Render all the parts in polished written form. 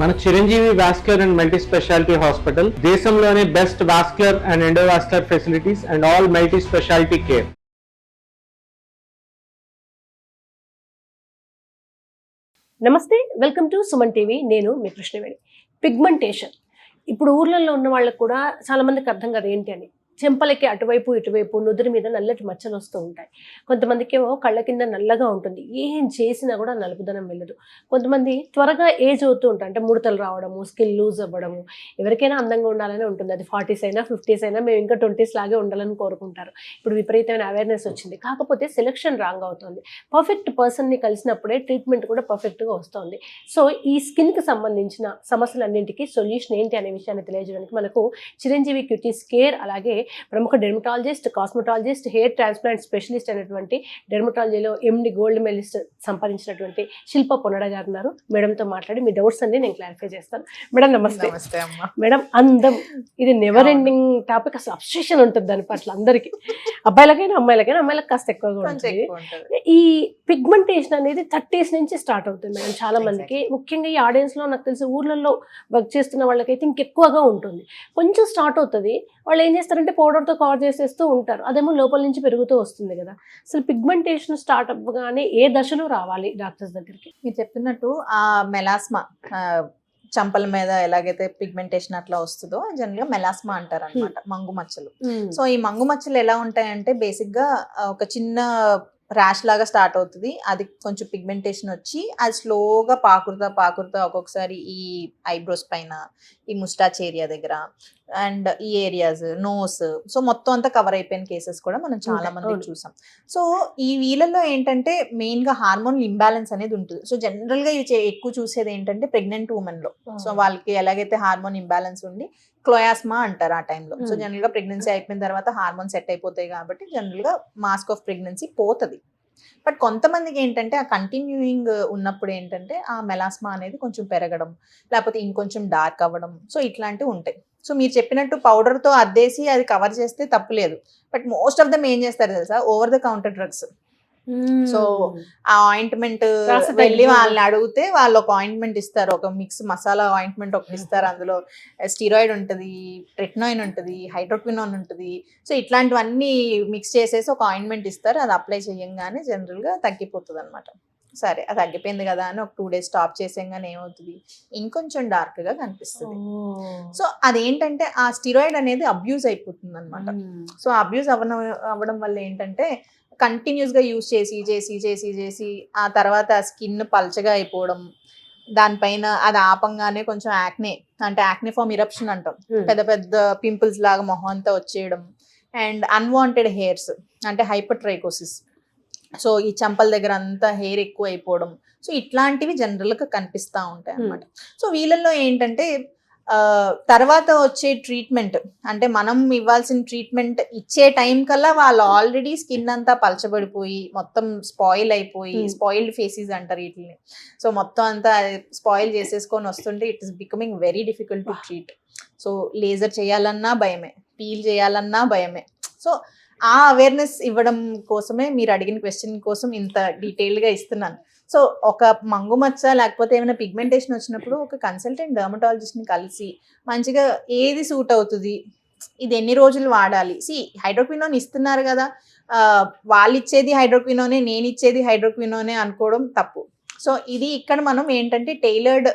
మన Chiranjeevi vascular and multi speciality hospital దేశంలోనే best vascular and endovascular facilities and all multi speciality care. నమస్తే, welcome to Suman TV. నేను మీ Krishnaveni. Pigmentation ఇప్పుడు ఊర్లలో ఉన్న వాళ్ళకు కూడా చాలా మందికి అర్థం కదా ఏంటి అని. చెంపలకి అటువైపు ఇటువైపు నుదురు మీద నల్లటి మచ్చలు వస్తూ ఉంటాయి. కొంతమందికి ఏమో కళ్ళ కింద నల్లగా ఉంటుంది, ఏం చేసినా కూడా నలుపుదనం వెళ్ళదు. కొంతమంది త్వరగా ఏజ్ అవుతూ ఉంటాయి, అంటే ముడతలు రావడము, స్కిన్ లూజ్ అవ్వడము. ఎవరికైనా అందంగా ఉండాలని ఉంటుంది, అది 40s అయినా 50s అయినా మేము ఇంకా 20s లాగే ఉండాలని కోరుకుంటారు. ఇప్పుడు విపరీతమైన అవేర్నెస్ వచ్చింది, కాకపోతే సెలెక్షన్ రాంగ్ అవుతుంది. పర్ఫెక్ట్ పర్సన్ని కలిసినప్పుడే ట్రీట్మెంట్ కూడా పర్ఫెక్ట్గా వస్తుంది. సో ఈ స్కిన్కి సంబంధించిన సమస్యలన్నింటికి సొల్యూషన్ ఏంటి అనే విషయాన్ని తెలియజేయడానికి మనకు చిరంజీవి క్యూటీస్ కేర్, అలాగే ప్రముఖ dermatologist, cosmetologist, hair transplant specialist అయినటువంటి డెర్మటాలజీలో ఎండి గోల్డ్ మెడలిస్ట్ సంపాదించినటువంటి శిల్ప పొన్నడ గారు ఉన్నారు. మేడంతో మాట్లాడి మీ డౌట్స్ అన్ని నేను క్లారిఫై చేస్తాను. మేడం నమస్తే. మేడం, అందం ఇది నెవర్ ఎండింగ్ టాపిక్, అసలు అబ్సెషన్ ఉంటుంది దాని పట్ల అందరికీ, అబ్బాయిలకైనా అమ్మాయిలకైనా. అమ్మాయిలకు కాస్త ఎక్కువగా ఉంటుంది. ఈ పిగ్మెంటేషన్ అనేది 30s నుంచి స్టార్ట్ అవుతుంది మేడం చాలా మందికి. ముఖ్యంగా ఈ ఆడియన్స్ లో నాకు తెలిసి ఊర్లలో వర్క్ చేస్తున్న వాళ్ళకైతే ఇంకెక్కువగా ఉంటుంది. కొంచెం స్టార్ట్ అవుతుంది, వాళ్ళు ఏం చేస్తారంటే పౌడర్తో కవర్ చేసేస్తూ ఉంటారు, అదేమో లోపల నుంచి పెరుగుతూ వస్తుంది కదా. అసలు పిగ్మెంటేషన్ స్టార్ట్ అవ్వగానే ఏ దశలో రావాలి డాక్టర్స్ దగ్గరికి? మీరు చెప్పినట్టు ఆ మెలాస్మా, చంపల మీద ఎలాగైతే పిగ్మెంటేషన్ అట్లా వస్తుందో జనరల్ గా మెలాస్మా అంటారు అనమాట, మంగు మచ్చలు. సో ఈ మంగు మచ్చలు ఎలా ఉంటాయంటే బేసిక్ గా ఒక చిన్న ర్యాష్ లాగా స్టార్ట్ అవుతుంది, అది కొంచెం పిగ్మెంటేషన్ వచ్చి అది స్లోగా పాకురుతా ఒక్కొక్కసారి ఈ ఐబ్రోస్ పైన, ఈ ముస్టాచ్ ఏరియా దగ్గర అండ్ ఈ ఏరియాస్, నోస్, సో మొత్తం అంతా కవర్ అయిపోయిన కేసెస్ కూడా మనం చాలా మంది చూసాం. సో ఈ వీళ్ళల్లో ఏంటంటే మెయిన్ గా హార్మోన్ ఇంబ్యాలెన్స్ అనేది ఉంటుంది. సో జనరల్ గా ఇవి ఎక్కువ చూసేది ఏంటంటే ప్రెగ్నెంట్ ఉమెన్ లో. సో వాళ్ళకి ఎలాగైతే హార్మోన్ ఇంబ్యాలెన్స్ ఉండి క్లోయాస్మా అంటారు ఆ టైంలో. సో జనరల్ గా ప్రెగ్నెన్సీ అయిపోయిన తర్వాత హార్మోన్ సెట్ అయిపోతాయి కాబట్టి జనరల్ గా మాస్క్ ఆఫ్ ప్రెగ్నెన్సీ పోతుంది. బట్ కొంతమందికి ఏంటంటే ఆ కంటిన్యూయింగ్ ఉన్నప్పుడు ఏంటంటే ఆ మెలాస్మా అనేది కొంచెం పెరగడం, లేకపోతే ఇంకొంచెం డార్క్ అవ్వడం, సో ఇట్లాంటివి ఉంటాయి. సో మీరు చెప్పినట్టు పౌడర్తో అద్దేసి అది కవర్ చేస్తే తప్పులేదు. బట్ మోస్ట్ ఆఫ్ దమ్ ఏం చేస్తారు తెలుసా, over the counter drugs. So ఆ ఆయింట్మెంట్ వెళ్ళి వాళ్ళని అడిగితే వాళ్ళు ఒక ఆయింట్మెంట్ ఇస్తారు, ఒక మిక్స్ మసాలా ఆయింట్మెంట్ ఒకటి ఇస్తారు. అందులో స్టీరాయిడ్ ఉంటుంది, ట్రెట్నాయిన్ ఉంటుంది, హైడ్రోక్వినోన్ ఉంటుంది. సో ఇట్లాంటివన్నీ మిక్స్ చేసేసి ఒక ఆయింట్మెంట్ ఇస్తారు, అది అప్లై చేయంగానే జనరల్గా తగ్గిపోతుంది అనమాట. సరే అది తగ్గిపోయింది కదా అని ఒక 2 days స్టాప్ చేసేగానే ఏమవుతుంది, ఇంకొంచెం డార్క్ గా కనిపిస్తుంది. సో అదేంటంటే ఆ స్టీరాయిడ్ అనేది అబ్యూజ్ అయిపోతుంది అనమాట. సో అబ్యూజ్ అవ్వడం వల్ల ఏంటంటే కంటిన్యూస్ గా యూజ్ చేసి ఆ తర్వాత స్కిన్ పల్చగా అయిపోవడం, దానిపైన అది ఆపంగానే కొంచెం యాక్నే, అంటే యాక్నే ఫామ్ ఇరప్షన్ అంటాం, పెద్ద పెద్ద పింపుల్స్ లాగా మొహం అంతా వచ్చేయడం, అండ్ అన్వాంటెడ్ హెయిర్స్ అంటే హైపర్ట్రైకోసిస్. సో ఈ చంపల దగ్గర అంతా హెయిర్ ఎక్కువ అయిపోవడం, సో ఇట్లాంటివి జనరల్గా కనిపిస్తూ ఉంటాయి అన్నమాట. సో వీళ్ళల్లో ఏంటంటే తర్వాత వచ్చే ట్రీట్మెంట్, అంటే మనం ఇవ్వాల్సిన ట్రీట్మెంట్ ఇచ్చే టైం కల్లా వాళ్ళు ఆల్రెడీ స్కిన్ అంతా పలచబడిపోయి మొత్తం స్పాయిల్ అయిపోయి, స్పాయిల్డ్ ఫేసెస్ అంటారు వీటిని. సో మొత్తం అంతా స్పాయిల్ చేసేసుకొని వస్తుంటే it is becoming very difficult to treat. So laser చేయాలన్నా భయమే, పీల్ చేయాలన్నా భయమే. సో ఆ అవేర్నెస్ ఇవ్వడం కోసమే మీరు అడిగిన క్వశ్చన్ కోసం ఇంత డీటెయిల్గా ఇస్తున్నాను. సో ఒక మంగు మచ్చ లేకపోతే ఏమైనా పిగ్మెంటేషన్ వచ్చినప్పుడు ఒక కన్సల్టెంట్ డర్మటాలజిస్ట్ని కలిసి మంచిగా ఏది సూట్ అవుతుంది, ఇది ఎన్ని రోజులు వాడాలి. హైడ్రోక్వినోన్ ఇస్తున్నారు కదా, వాళ్ళు ఇచ్చేది హైడ్రోక్వినోనే, నేను ఇచ్చేది హైడ్రోక్వినోనే అనుకోవడం తప్పు. సో ఇది ఇక్కడ మనం ఏంటంటే టైలర్డ్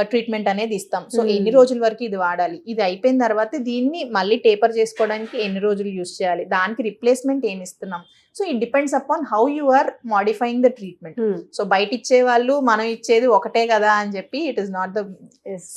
ట్రీట్మెంట్ అనేది ఇస్తాం. సో ఎన్ని రోజుల వరకు ఇది వాడాలి, ఇది అయిపోయిన తర్వాత దీన్ని మళ్ళీ టేపర్ చేసుకోవడానికి ఎన్ని రోజులు యూజ్ చేయాలి, దానికి రిప్లేస్మెంట్ ఏమి ఇస్తున్నాం. So it depends upon how you are modifying the treatment. So బయట ఇచ్చే వాళ్ళు మనం ఇచ్చేది ఒకటే కదా అని చెప్పి it is not the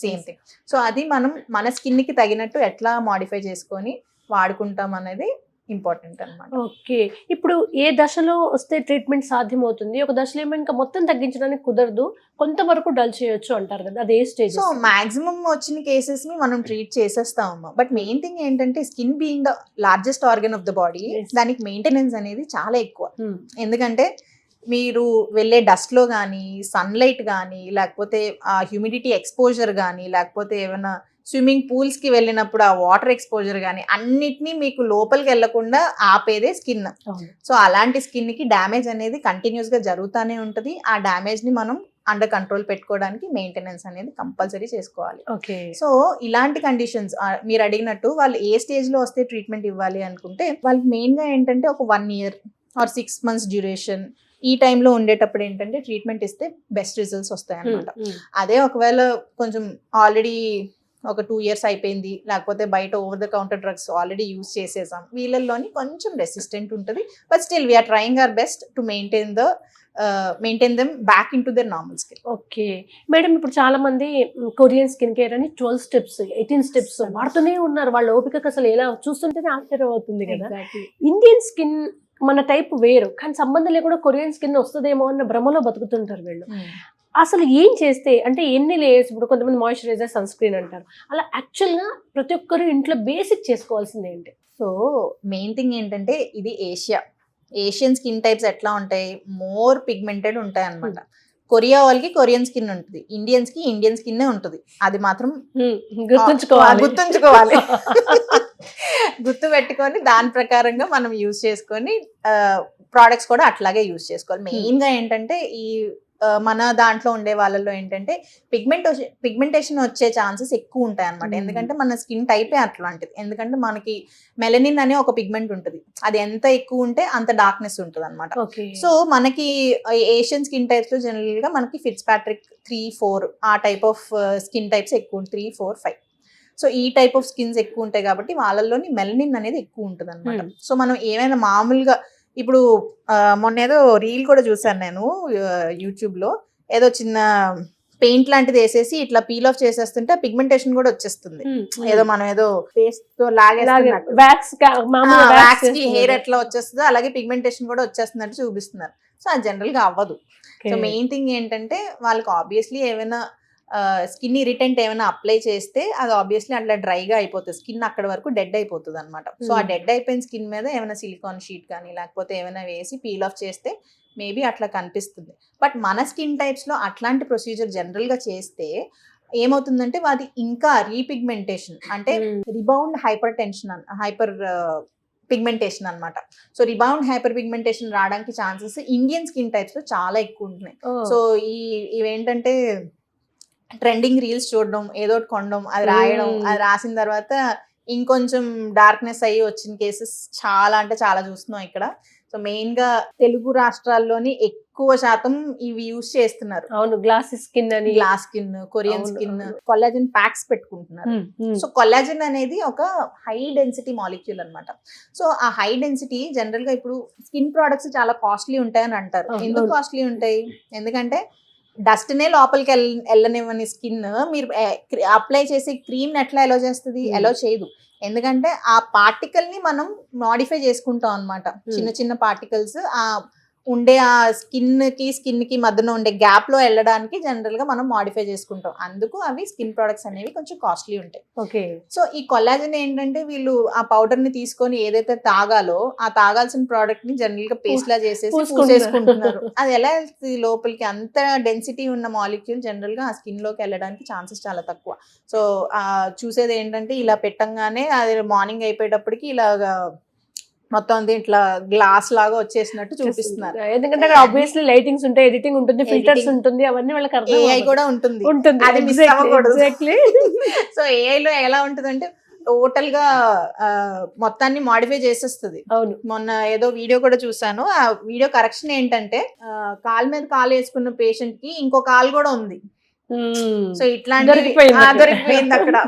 same thing. So అది మనం మన స్కిన్కి తగినట్టు ఎట్లా మాడిఫై చేసుకొని వాడుకుంటాం అనేది ఇంపార్టెంట్ అన్నమాట. ఓకే, ఇప్పుడు ఏ దశలో వస్తే ట్రీట్మెంట్ సాధ్యమవుతుంది? ఒక దశలో ఏమో ఇంకా మొత్తం తగ్గించడానికి కుదరదు, కొంతవరకు డల్ చేయొచ్చు అంటారు కదా, అదే స్టేజ్? సో మాక్సిమం వచ్చిన కేసెస్ ని మనం ట్రీట్ చేసేస్తామమ్మా. బట్ మెయిన్ థింగ్ ఏంటంటే skin being the largest organ of the body, దానికి మెయింటెనెన్స్ అనేది చాలా ఎక్కువ. ఎందుకంటే మీరు వెళ్ళే డస్ట్లో కానీ, సన్లైట్ కానీ, లేకపోతే ఆ హ్యూమిడిటీ ఎక్స్పోజర్ కానీ, లేకపోతే ఏమైనా స్విమ్మింగ్ పూల్స్కి వెళ్ళినప్పుడు ఆ వాటర్ ఎక్స్పోజర్ కానీ అన్నిటినీ మీకు లోపలికి వెళ్లకుండా ఆపేదే స్కిన్. సో అలాంటి స్కిన్కి డ్యామేజ్ అనేది కంటిన్యూస్గా జరుగుతూనే ఉంటుంది. ఆ డ్యామేజ్ని మనం అండర్ కంట్రోల్ పెట్టుకోవడానికి మెయింటెనెన్స్ అనేది కంపల్సరీ చేసుకోవాలి. ఓకే. సో ఇలాంటి కండిషన్స్ మీరు అడిగినట్టు వాళ్ళు ఏ స్టేజ్ లో వస్తే ట్రీట్మెంట్ ఇవ్వాలి అనుకుంటే వాళ్ళకి మెయిన్ గా ఏంటంటే ఒక 1 year ఆర్ 6 months డ్యూరేషన్ ఈ టైంలో ఉండేటప్పుడు ఏంటంటే ట్రీట్మెంట్ ఇస్తే బెస్ట్ రిజల్ట్స్ వస్తాయి అనమాట. అదే ఒకవేళ కొంచెం ఆల్రెడీ ఒక 2 years అయిపోయింది, లేకపోతే బయట over the counter drugs already use చేసేసాం, వీళ్ళల్లోని కొంచెం రెసిస్టెంట్ ఉంటుంది. But still we're trying our best to maintain them back into their normal skin. Okay madam, ఇప్పుడు చాలా మంది కొరియన్ స్కిన్ కేర్ అని 12 steps 18 steps వాడుతూనే ఉన్నారు. వాళ్ళ ఓపికకు అసలు ఎలా చూస్తుంటేనే ఆశ్చర్యం అవుతుంది కదా. ఇండియన్ స్కిన్ మన టైప్ వేరు, కానీ సంబంధం లేకుండా కొరియన్ స్కిన్ వస్తుందేమో అన్న భ్రమలో బతుకుతుంటారు వీళ్ళు. అసలు ఏం చేస్తే అంటే ఎన్ని లేయర్స్, ఇప్పుడు కొంతమంది మాయిశ్చరైజర్, సన్ స్క్రీన్ అంటారు, అలా యాక్చువల్గా ప్రతి ఒక్కరు ఇంట్లో బేసిక్ చేసుకోవాల్సింది ఏంటి? సో మెయిన్ థింగ్ ఏంటంటే ఇది ఏషియన్ స్కిన్ టైప్స్ ఎట్లా ఉంటాయి, మోర్ పిగ్మెంటెడ్ ఉంటాయి అనమాట. కొరియా వాళ్ళకి కొరియన్ స్కిన్ ఉంటుంది, ఇండియన్స్ కి ఇండియన్ స్కిన్ ఉంటుంది. అది మాత్రం గుర్తుంచుకోవాలి. గుర్తు పెట్టుకొని దాని ప్రకారంగా మనం యూజ్ చేసుకొని ప్రోడక్ట్స్ కూడా అట్లాగే యూజ్ చేసుకోవాలి. మెయిన్ గా ఏంటంటే ఈ మన దాంట్లో ఉండే వాళ్ళలో ఏంటంటే పిగ్మెంటేషన్ వచ్చే ఛాన్సెస్ ఎక్కువ ఉంటాయి అనమాట. ఎందుకంటే మన స్కిన్ టైపే అట్లాంటిది. ఎందుకంటే మనకి మెలనిన్ అనే ఒక పిగ్మెంట్ ఉంటుంది, అది ఎంత ఎక్కువ ఉంటే అంత డార్క్నెస్ ఉంటుంది అనమాట. సో మనకి ఏషియన్ స్కిన్ టైప్స్ లో జనరల్ గా మనకి ఫిట్జ్పాట్రిక్ 3-4 ఆ టైప్ ఆఫ్ స్కిన్ టైప్స్ ఎక్కువ, 3-4-5. సో ఈ టైప్ ఆఫ్ స్కిన్స్ ఎక్కువ ఉంటాయి కాబట్టి వాళ్ళల్లోని మెలనిన్ అనేది ఎక్కువ ఉంటుంది అనమాట. సో మనం ఏమైనా మామూలుగా ఇప్పుడు మొన్న ఏదో రీల్ కూడా చూసాను నేను యూట్యూబ్ లో, ఏదో చిన్న పెయింట్ లాంటిది వేసేసి ఇట్లా పీల్ ఆఫ్ చేసేస్తుంటే పిగ్మెంటేషన్ కూడా వచ్చేస్తుంది. ఏదో మనం ఏదో పేస్ట్ తో వ్యాక్స్ కి హెయిర్ ఎట్లా వచ్చేస్తుందో అలాగే పిగ్మెంటేషన్ కూడా వచ్చేస్తున్నట్టు చూపిస్తున్నారు. సో అది జనరల్ గా అవ్వదు. సో మెయిన్ థింగ్ ఏంటంటే వాళ్ళకి ఆబ్వియస్లీ ఏమైనా స్కిన్ ఇరిటెంట్ ఏమైనా అప్లై చేస్తే అది ఆబ్వియస్లీ అట్లా డ్రైగా అయిపోతుంది, స్కిన్ అక్కడ వరకు డెడ్ అయిపోతుంది అనమాట. సో ఆ డెడ్ అయిపోయిన స్కిన్ మీద ఏమైనా సిలికాన్ షీట్ కానీ లేకపోతే ఏమైనా వేసి పీల్ ఆఫ్ చేస్తే మేబీ అట్లా కనిపిస్తుంది. బట్ మన స్కిన్ టైప్స్ లో అట్లాంటి ప్రొసీజర్ జనరల్ గా చేస్తే ఏమవుతుందంటే అది ఇంకా రీపిగ్మెంటేషన్ అంటే రిబౌండ్ హైపర్ పిగ్మెంటేషన్ అనమాట. సో రిబౌండ్ హైపర్ పిగ్మెంటేషన్ రావడానికి ఛాన్సెస్ ఇండియన్ స్కిన్ టైప్స్ లో చాలా ఎక్కువ ఉంటున్నాయి. సో ఇవేంటంటే ట్రెండింగ్ రీల్స్ చూడడం, ఏదో ఒకటి కొనడం, అది రాయడం, అది రాసిన తర్వాత ఇంకొంచెం డార్క్నెస్ అయ్యి వచ్చిన కేసెస్ చాలా అంటే చాలా చూస్తున్నాం ఇక్కడ. సో మెయిన్ గా తెలుగు రాష్ట్రాల్లోని ఎక్కువ శాతం ఇవి యూజ్ చేస్తున్నారు. అవును, glass skin, Korean skin, collagen packs పెట్టుకుంటున్నారు. సో కొల్లాజన్ అనేది ఒక హై డెన్సిటీ మాలిక్యూల్ అనమాట. సో ఆ హై డెన్సిటీ జనరల్ గా ఇప్పుడు స్కిన్ ప్రొడక్ట్స్ చాలా కాస్ట్లీ ఉంటాయని అంటారు. ఎందుకు కాస్ట్లీ ఉంటాయి? ఎందుకంటే డస్ట్ నే లోపలికి వెళ్ళనివ్వని స్కిన్ మీరు అప్లై చేసే క్రీమ్ ఎట్లా ఎలో చేస్తుంది? ఎలో చేయదు. ఎందుకంటే ఆ పార్టికల్ ని మనం మాడిఫై చేసుకుంటాం అనమాట. చిన్న చిన్న పార్టికల్స్ ఆ ఉండే ఆ స్కిన్ కి మధ్యన ఉండే గ్యాప్ లో వెళ్ళడానికి జనరల్ గా మనం మాడిఫై చేసుకుంటాం. అందుకు అవి స్కిన్ ప్రొడక్ట్స్ అనేవి కొంచెం కాస్ట్లీ ఉంటాయి. ఓకే. సో ఈ కొల్లాజన్ ఏంటంటే వీళ్ళు ఆ పౌడర్ ని తీసుకొని ఏదైతే తాగాలో ఆ తాగాల్సిన ప్రోడక్ట్ ని జనరల్ గా పేస్ట్ లా చేసేసి పూసేసుకుంటున్నారు. అది ఎలా వెళ్తుంది లోపలికి? అంత డెన్సిటీ ఉన్న మాలిక్యూల్ జనరల్ గా ఆ స్కిన్ లోకి వెళ్ళడానికి ఛాన్సెస్ చాలా తక్కువ. సో చూసేది ఏంటంటే ఇలా పెట్టంగానే అది మార్నింగ్ అయిపోయేటప్పటికి ఇలాగా మొత్తం ఇట్లా గ్లాస్ లాగా వచ్చేసినట్టు చూపిస్తున్నారు. ఎందుకంటే ఆబ్వియస్లీ లైటింగ్స్ ఉంటాయి, ఎడిటింగ్ ఉంటుంది, ఫిల్టర్స్ ఉంటుంది, అవన్నీ వాళ్ళకి అర్థం. ఏఐ కూడా ఉంటుంది, అది మిస్ అవ్వకూడదు. సో ఏఐ లో ఎలా ఉంటుంది అంటే టోటల్ గా మొత్తాన్ని మాడిఫై చేసేస్తుంది. అవును, మొన్న ఏదో వీడియో కూడా చూసాను. ఆ వీడియో కరెక్షన్ ఏంటంటే కాలు మీద కాలు వేసుకున్న పేషెంట్ కి ఇంకో కాలు కూడా ఉంది. సో ఇట్లాంటి దొరికిపోయింది అక్కడ.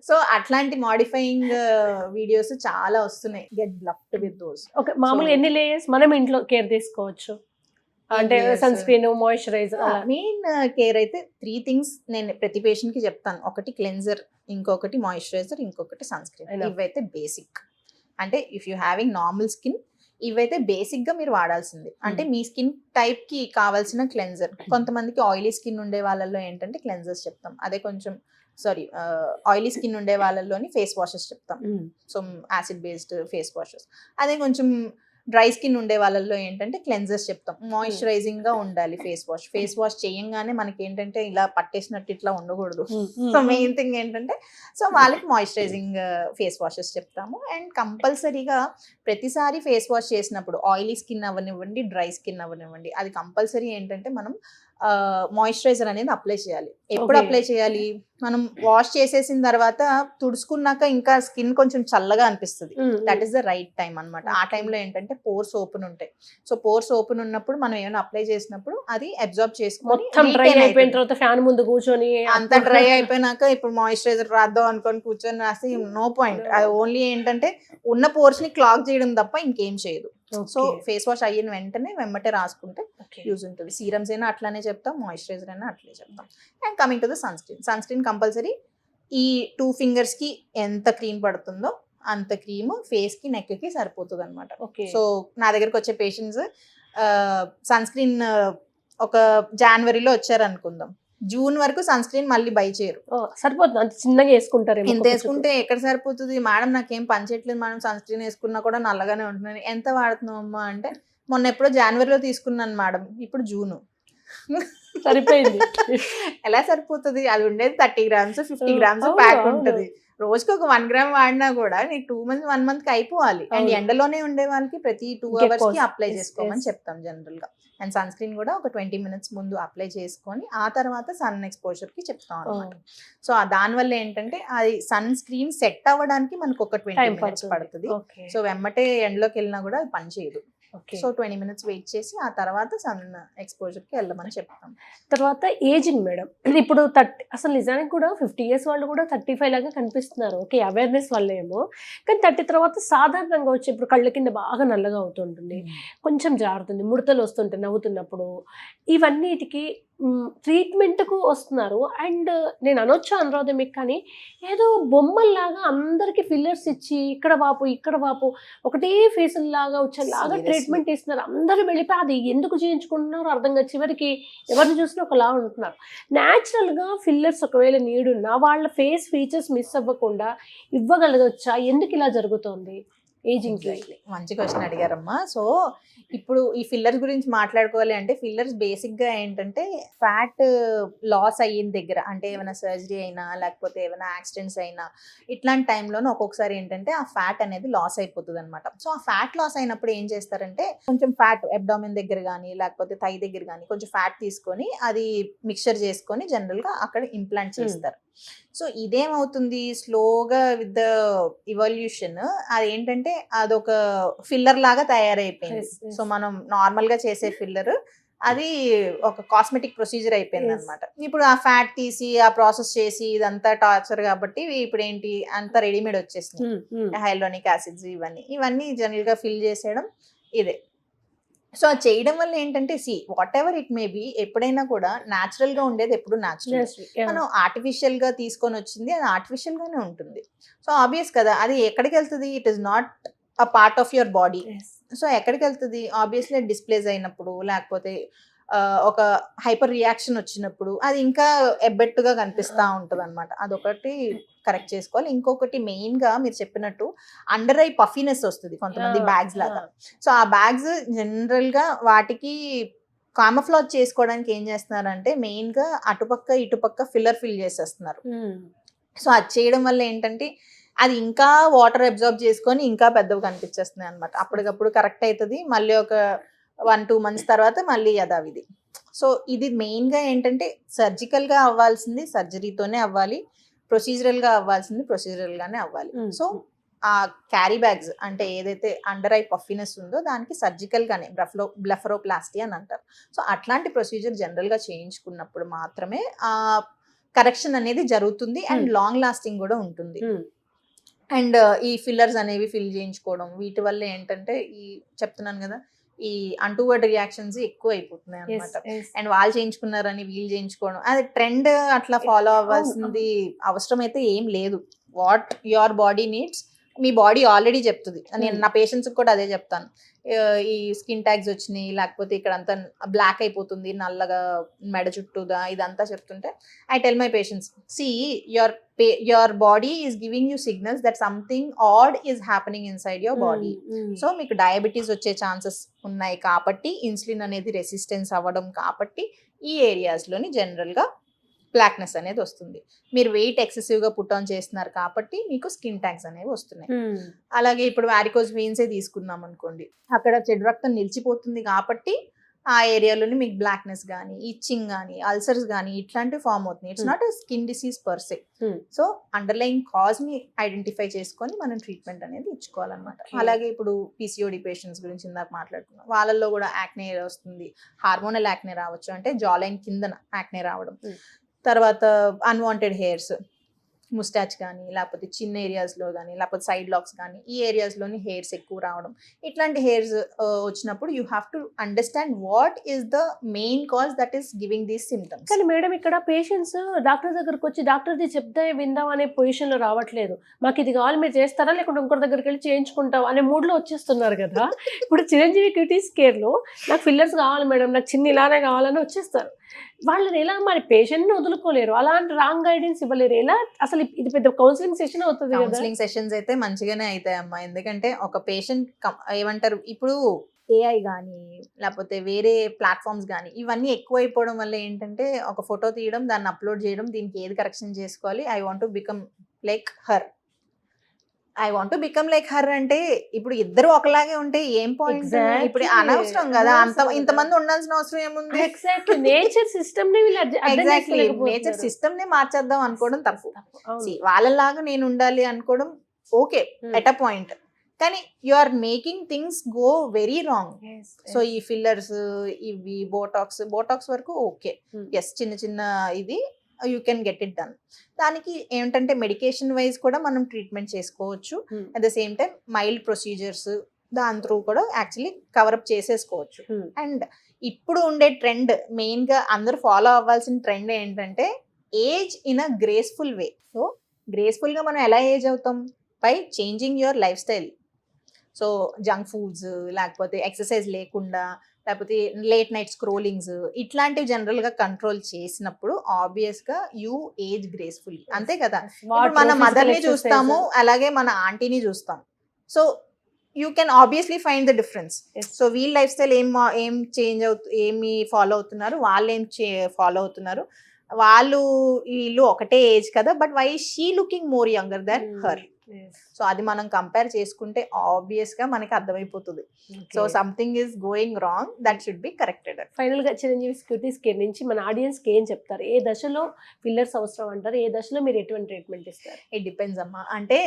సో అట్లాంటి మాడిఫైయింగ్ వీడియోస్ చాలా వస్తున్నాయి. Get bluffed with those. Okay, మామూలుగా ఎన్ని లేయర్స్ మనం ఇంట్లో కేర్ తీసుకోవచ్చు? అంటే sunscreen, moisturiser. Main care అయితే 3 things నేను ప్రతి పేషెంట్ కి చెప్తాను. ఒకటి క్లెన్జర్, ఇంకొకటి మాయిశ్చరైజర్, ఇంకొకటి సన్ స్క్రీన్. ఇవైతే బేసిక్. అంటే if you having normal skin ఇవైతే బేసిక్ గా మీరు వాడాల్సింది. అంటే మీ స్కిన్ టైప్ కి కావాల్సిన క్లెన్జర్. కొంతమందికి ఆయిలీ స్కిన్ ఉండే వాళ్ళలో ఏంటంటే క్లెన్జర్స్ చెప్తాం. అదే కొంచెం ఆయిలీ స్కిన్ ఉండే వాళ్ళలోని ఫేస్ వాషెస్ చెప్తాం. So acid based face washes. అదే కొంచెం డ్రై స్కిన్ ఉండే వాళ్ళల్లో ఏంటంటే క్లెన్జర్స్ చెప్తాం. మాయిశ్చరైజింగ్ గా ఉండాలి ఫేస్ వాష్ చేయంగానే మనకి ఏంటంటే ఇలా పట్టేసినట్టు ఇట్లా ఉండకూడదు. సో మెయిన్ థింగ్ ఏంటంటే సో వాళ్ళకి మాయిశ్చరైజింగ్ ఫేస్ వాషెస్ చెప్తాము. అండ్ కంపల్సరీగా ప్రతిసారి ఫేస్ వాష్ చేసినప్పుడు ఆయిలీ స్కిన్ అవ్వనివ్వండి, డ్రై స్కిన్ అవ్వనివ్వండి, అది కంపల్సరీ ఏంటంటే మనం మాయిశ్చరైజర్ అనేది అప్లై చేయాలి. ఎప్పుడు Okay. అప్లై చేయాలి, మనం వాష్ చేసేసిన తర్వాత తుడుచుకున్నాక ఇంకా స్కిన్ కొంచెం చల్లగా అనిపిస్తుంది. That is the right time అన్నమాట. ఆ టైంలో ఏంటంటే పోర్స్ ఓపెన్ ఉంటాయి. సో పోర్స్ ఓపెన్ ఉన్నప్పుడు మనం ఏమైనా అప్లై చేసినప్పుడు అది అబ్జార్బ్ చేసుకొని మొత్తం డ్రై అయిపోయిన తర్వాత ఫ్యాన్ ముందు కూర్చొని అంత డ్రై అయిపోయినాక ఇప్పుడు మాయిశ్చరైజర్ రాద్దాం అనుకొని కూర్చొని రాసి నో పాయింట్. అది ఓన్లీ ఏంటంటే ఉన్న పోర్స్ ని క్లాగ్ చేయడం తప్ప ఇంకేం చేయదు. సో ఫేస్ వాష్ అయిన వెంటనే వెమ్మటే రాసుకుంటే యూజ్ ఉంటుంది. సీరమ్స్ అయినా అట్లానే చెప్తాం, మాయిశ్చరైజర్ అయినా అట్లనే చెప్తాం. And coming to the sunscreen compulsory ఈ 2 fingers కి ఎంత క్రీమ్ పడుతుందో అంత క్రీమ్ ఫేస్ కి నెక్ కి సరిపోతుంది అనమాట. సో నా దగ్గరకు వచ్చే పేషెంట్స్ సన్ స్క్రీన్ ఒక జనవరిలో వచ్చారు అనుకుందాం, జూన్ వరకు సన్ స్క్రీన్ మళ్ళీ బై చేయరు. సరిపోతుంది, అంత చిన్నగా వేసుకుంటారు. ఇంత వేసుకుంటే ఎక్కడ సరిపోతుంది మేడం, నాకేం పని చేయట్లేదు మేడం, సన్ స్క్రీన్ వేసుకున్నా కూడా నల్లగానే ఉంటున్నాను. ఎంత వాడుతున్నావు అమ్మా అంటే మొన్న ఎప్పుడో జనవరిలో తీసుకున్నాను మేడం, ఇప్పుడు జూను. సరిపోయింది. ఎలా సరిపోతుంది? అది ఉండేది 30 grams 50 grams ప్యాక్ ఉంటుంది. రోజుకి ఒక 1 gram వాడినా కూడా నీకు 2 months 1 month కి అయిపోవాలి. అండ్ ఎండలోనే ఉండే వాళ్ళకి ప్రతి 2 hours కి అప్లై చేసుకోమని చెప్తాం జనరల్ గా. అండ్ సన్ స్క్రీన్ కూడా ఒక 20 minutes ముందు అప్లై చేసుకొని ఆ తర్వాత సన్ ఎక్స్పోజర్ కి చెప్తాం అనమాట. సో దానివల్ల ఏంటంటే అది సన్ స్క్రీన్ సెట్ అవ్వడానికి మనకు ఒక 20 minutes పడుతుంది. సో వెమ్మటే ఎండలోకి వెళ్ళినా కూడా అది పని చేయదు. సో 20 minutes వెయిట్ చేసి ఆ తర్వాత సన్ ఎక్స్పోజర్ కి వెళ్ళమని చెప్తాం. తర్వాత ఏజింగ్ మేడం, ఇప్పుడు 30 అసలు నిజానికి కూడా 50 years వాళ్ళు కూడా 35 లాగా కనిపిస్తున్నారు. ఓకే, అవేర్నెస్ వల్ల ఏమో, కానీ 30 తర్వాత సాధారణంగా వచ్చి ఇప్పుడు కళ్ళ కింద బాగా నల్లగా అవుతుంటుంది, కొంచెం జారుతుంది, ముడతలు వస్తుంటాయి నవ్వుతున్నప్పుడు. ఇవన్నిటికి ట్రీట్మెంట్కు వస్తున్నారు. అండ్ నేను అనొచ్చు అనురాధ మీకు, కానీ ఏదో బొమ్మల్లాగా అందరికి ఫిల్లర్స్ ఇచ్చి ఇక్కడ వాపు ఒకటే ఫేసుల లాగా వచ్చేలాగా ట్రీట్మెంట్ ఇస్తున్నారు. అందరూ వెళ్ళిపోయి అది ఎందుకు చేయించుకుంటున్నారో అర్థం కాదు. చివరికి ఎవరిని చూసినా ఒకలా ఉంటున్నారు. న్యాచురల్గా ఫిల్లర్స్ ఒకవేళ నీడున్నా వాళ్ళ ఫేస్ ఫీచర్స్ మిస్ అవ్వకుండా ఇవ్వగలగొచ్చా? ఎందుకు ఇలా జరుగుతోంది ఏజింగ్కి? మంచి క్వశ్చన్ అడిగారమ్మా. సో ఇప్పుడు ఈ ఫిల్లర్స్ గురించి మాట్లాడుకోవాలి అంటే ఫిల్లర్స్ బేసిక్ గా ఏంటంటే ఫ్యాట్ లాస్ అయిన దగ్గర, అంటే ఏమైనా సర్జరీ అయినా లేకపోతే ఏమైనా యాక్సిడెంట్స్ అయినా ఇట్లాంటి టైంలోనే ఒక్కొక్కసారి ఏంటంటే ఆ ఫ్యాట్ అనేది లాస్ అయిపోతుంది అనమాట. సో ఆ ఫ్యాట్ లాస్ అయినప్పుడు ఏం చేస్తారంటే కొంచెం ఫ్యాట్ అబ్డామిన్ దగ్గర కానీ లేకపోతే థై దగ్గర కానీ కొంచెం ఫ్యాట్ తీసుకొని అది మిక్చర్ చేసుకొని జనరల్ గా అక్కడ ఇంప్లాంట్ చేస్తారు. సో ఇదేమవుతుంది, స్లోగా విత్ ద ఇవల్యూషన్ అదేంటంటే అదొక ఫిల్లర్ లాగా తయారైపోయింది. సో మనం నార్మల్ గా చేసే ఫిల్లర్ అది ఒక కాస్మెటిక్ ప్రొసీజర్ అయిపోయింది అనమాట. ఇప్పుడు ఆ ఫ్యాట్ తీసి ఆ ప్రాసెస్ చేసి ఇదంతా టార్చర్ కాబట్టి ఇప్పుడు ఏంటి అంతా రెడీమేడ్ వచ్చేసింది. హైలోనిక్ యాసిడ్స్ ఇవన్నీ జనరల్ గా ఫిల్ చేసేయడం ఇదే. సో అది చేయడం వల్ల ఏంటంటే what ever it may be, ఎప్పుడైనా కూడా న్యాచురల్ గా ఉండేది ఎప్పుడు న్యాచురల్. మనం ఆర్టిఫిషియల్ గా తీసుకొని వచ్చింది అది ఆర్టిఫిషియల్ గానే ఉంటుంది. సో ఆబ్వియస్ కదా, అది ఎక్కడికి వెళ్తుంది, it is not a part of your body. So ఎక్కడికి వెళ్తుంది, ఆబ్వియస్లీ డిస్ప్లేస్ అయినప్పుడు లేకపోతే ఒక హైపర్ రియాక్షన్ వచ్చినప్పుడు అది ఇంకా ఎబ్బెట్టుగా కనిపిస్తూ ఉంటుంది అనమాట. అదొకటి కరెక్ట్ చేసుకోవాలి. ఇంకొకటి మెయిన్ గా మీరు చెప్పినట్టు అండర్ ఐ పఫీనెస్ వస్తుంది కొంతమంది బ్యాగ్స్ లాగా. సో ఆ బ్యాగ్స్ జనరల్ గా వాటికి కామఫ్లాజ్ చేసుకోవడానికి ఏం చేస్తున్నారంటే మెయిన్ గా అటుపక్క ఇటుపక్క ఫిల్ చేసేస్తున్నారు. సో అది చేయడం వల్ల ఏంటంటే అది ఇంకా వాటర్ అబ్జార్బ్ చేసుకొని ఇంకా పెద్దవి కనిపించేస్తున్నాయి అనమాట. అప్పటికప్పుడు కరెక్ట్ అవుతుంది, మళ్ళీ ఒక 1-2 months తర్వాత మళ్ళీ యథావిధి. సో ఇది మెయిన్ గా ఏంటంటే సర్జికల్ గా అవ్వాల్సింది సర్జరీతోనే అవ్వాలి, ప్రొసీజరల్ గా అవ్వాల్సింది ప్రొసీజరల్ గానే అవ్వాలి. సో ఆ క్యారీ బ్యాగ్స్ అంటే ఏదైతే అండర్ ఐ పఫీనెస్ ఉందో దానికి సర్జికల్ గానే బ్లెఫరోప్లాస్టీ అని అంటారు. సో అట్లాంటి ప్రొసీజర్ జనరల్ గా చేయించుకున్నప్పుడు మాత్రమే ఆ కరెక్షన్ అనేది జరుగుతుంది అండ్ లాంగ్ లాస్టింగ్ కూడా ఉంటుంది. అండ్ ఈ ఫిల్లర్స్ అనేవి ఫిల్ చేయించుకోవడం వీటి వల్ల ఏంటంటే ఈ చెప్తున్నాను కదా, ఈ అంటువర్డ్ రియాక్షన్స్ ఎక్కువ అయిపోతున్నాయి అనమాట. అండ్ వాళ్ళు చేయించుకున్నారని వీళ్ళు చేయించుకోవడం అది ట్రెండ్ అట్లా ఫాలో అవ్వాల్సింది అవసరం అయితే ఏం లేదు. What your body needs me body already చెప్తుంది. నేను నా పేషెంట్స్కి కూడా అదే చెప్తాను. ఈ స్కిన్ ట్యాగ్స్ వచ్చినాయి లేకపోతే ఇక్కడ అంతా బ్లాక్ అయిపోతుంది నల్లగా మెడ చుట్టూదా ఇదంతా చెప్తుంటే I tell my patients, see your body is giving you signals that something odd is happening inside your body. So మీకు డయాబెటీస్ వచ్చే ఛాన్సెస్ ఉన్నాయి కాబట్టి ఇన్సులిన్ అనేది రెసిస్టెన్స్ అవ్వడం కాబట్టి ఈ ఏరియాస్లోని జనరల్గా బ్లాక్నెస్ అనేది వస్తుంది. మీరు వెయిట్ ఎక్సెసివ్గా పుట్ ఆన్ చేస్తున్నారు కాబట్టి మీకు స్కిన్ ట్యాగ్స్ అనేవి వస్తున్నాయి. అలాగే ఇప్పుడు వారికోజ్ వెయిన్సే తీసుకున్నాం అనుకోండి, అక్కడ చెడు రక్తం నిలిచిపోతుంది కాబట్టి ఆ ఏరియాలోని మీకు బ్లాక్నెస్ కానీ ఇచ్చింగ్ కానీ అల్సర్స్ కానీ ఇట్లాంటివి ఫామ్ అవుతుంది. It's not skin disease per se. So underline cause ని ఐడెంటిఫై చేసుకొని మనం ట్రీట్మెంట్ అనేది ఇచ్చుకోవాలన్నమాట. అలాగే ఇప్పుడు పిసిఓడి పేషెంట్స్ గురించి ఇందాక మాట్లాడుకున్నాం, వాళ్ళల్లో కూడా యాక్నే వస్తుంది. హార్మోనల్ యాక్నే రావచ్చు, అంటే జాలైన్ కిందన యాక్నే రావడం. తర్వాత అన్వాంటెడ్ హెయిర్స్, ముస్టాచ్ కానీ లేకపోతే చిన్న ఏరియాస్లో కానీ లేకపోతే సైడ్ లాక్స్ కానీ ఈ ఏరియాస్లోని హెయిర్స్ ఎక్కువ రావడం. ఇట్లాంటి హెయిర్స్ వచ్చినప్పుడు you have to understand what is the main cause that is giving these symptoms. కానీ మేడం ఇక్కడ పేషెంట్స్ డాక్టర్ దగ్గరకు వచ్చి డాక్టర్ది చెప్తే విందాం అనే పొజిషన్లో రావట్లేదు. మాకు ఇది కావాలి మీరు చేస్తారా లేకుంటే ఇంకొకరి దగ్గరికి వెళ్ళి చేయించుకుంటాం అనే మూడ్లో వచ్చేస్తున్నారు కదా. ఇప్పుడు చిరంజీవి క్యూటీస్ కేర్లో నాకు ఫిల్లర్స్ కావాలి మేడం, నాకు చిన్న ఇలానే కావాలని వచ్చేస్తారు. వాళ్ళని ఎలా మరి పేషెంట్ని వదులుకోలేరు, అలాంటి రాంగ్ గైడెన్స్ ఇవ్వలేరు. ఎలా అసలు ఇది పెద్ద కౌన్సిలింగ్ సెషన్ అవుతుంది. కౌన్సిలింగ్ సెషన్స్ అయితే మంచిగానే అవుతాయి అమ్మా. ఎందుకంటే ఒక పేషెంట్ ఏమంటారు, ఇప్పుడు ఏఐ కానీ లేకపోతే వేరే ప్లాట్ఫామ్స్ కానీ ఇవన్నీ ఎక్కువైపోవడం వల్ల ఏంటంటే ఒక ఫోటో తీయడం, దాన్ని అప్లోడ్ చేయడం, దీనికి ఏది కరెక్షన్ చేసుకోవాలి, I want to become like her అంటే ఇప్పుడు ఇద్దరు ఒకలాగే ఉంటే ఏం పాయింట్? ఇప్పుడు అనవసరం కదా, ఇంతమంది ఉండాల్సిన అవసరం ఏముంది? నేచర్ సిస్టమ్ నేచర్ సిస్టమ్ ని మార్చేద్దాం అనుకోవడం తప్పు. వాళ్ళలాగా నేను ఉండాలి అనుకోవడం ఓకే ఎట్ అ పాయింట్, కానీ you are making things go very wrong. So ఈ ఫిల్లర్స్, ఇవి బోటాక్స్ వరకు ఓకే, ఎస్ చిన్న చిన్న ఇది you can get it done. దానికి ఏంటంటే మెడికేషన్ వైజ్ కూడా మనం ట్రీట్మెంట్ చేసుకోవచ్చు. At the same time mild procedures దాని త్రూ కూడా యాక్చువల్లీ కవరప్ చేసేసుకోవచ్చు. అండ్ ఇప్పుడు ఉండే ట్రెండ్, మెయిన్ గా అందరూ ఫాలో అవ్వాల్సిన ట్రెండ్ ఏంటంటే age in a graceful way. So graceful గా మనం ఎలా ఏజ్ అవుతాం? By changing your life style. So junk foods, లేకపోతే ఎక్సర్సైజ్ లేకుండా, లేకపోతే లేట్ నైట్ స్క్రోలింగ్స్, ఇట్లాంటివి జనరల్ గా కంట్రోల్ చేసినప్పుడు ఆబ్వియస్ గా యూ ఏజ్ గ్రేస్ఫుల్లీ. అంతే కదా, మన మదర్ ని చూస్తాము, అలాగే మన ఆంటీని చూస్తాం. So you can obviously find the difference. So వీళ్ళ లైఫ్ స్టైల్ ఏం చేంజ్ ఏమి ఫాలో అవుతున్నారు, వాళ్ళు ఏం ఫాలో అవుతున్నారు, వాళ్ళు వీళ్ళు ఒకటే ఏజ్ కదా, but why she looking more younger than her. So అది మనం కంపేర్ చేసుకుంటే ఆబ్వియస్ గా మనకి అర్థమైపోతుంది. So something is going wrong, that should be corrected. Final గా చిరంజీవి క్యూటీస్ కేర్ నుంచి మన ఆడియన్స్ కి ఏం చెప్తారు? ఏ దశలో ఫిల్లర్స్ అవసరం అంటారు, ఏ దశలో మీరు ఎటువంటి ట్రీట్మెంట్ ఇస్తారు? ఇట్ డిపెండ్స్ అమ్మా. అంటే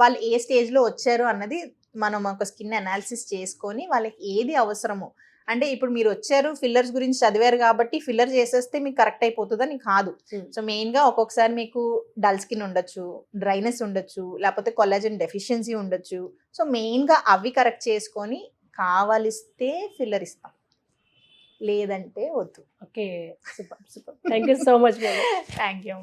వాళ్ళు ఏ స్టేజ్ లో వచ్చారు అన్నది మనం ఒక స్కిన్ అనాలిసిస్ చేసుకొని వాళ్ళకి ఏది అవసరమో, అంటే ఇప్పుడు మీరు వచ్చారు ఫిల్లర్స్ గురించి చదివారు కాబట్టి ఫిల్లర్ చేసేస్తే మీకు కరెక్ట్ అయిపోతుందని కాదు. సో మెయిన్ గా ఒక్కొక్కసారి మీకు డల్ స్కిన్ ఉండొచ్చు, డ్రైనెస్ ఉండొచ్చు, లేకపోతే కొల్లాజన్ డెఫిషియన్సీ ఉండొచ్చు. సో మెయిన్ గా అవి కరెక్ట్ చేసుకొని కావాలిస్తే ఫిల్లర్ ఇస్తాం, లేదంటే వద్దు. Okay, super. Thank you so much. Thank you.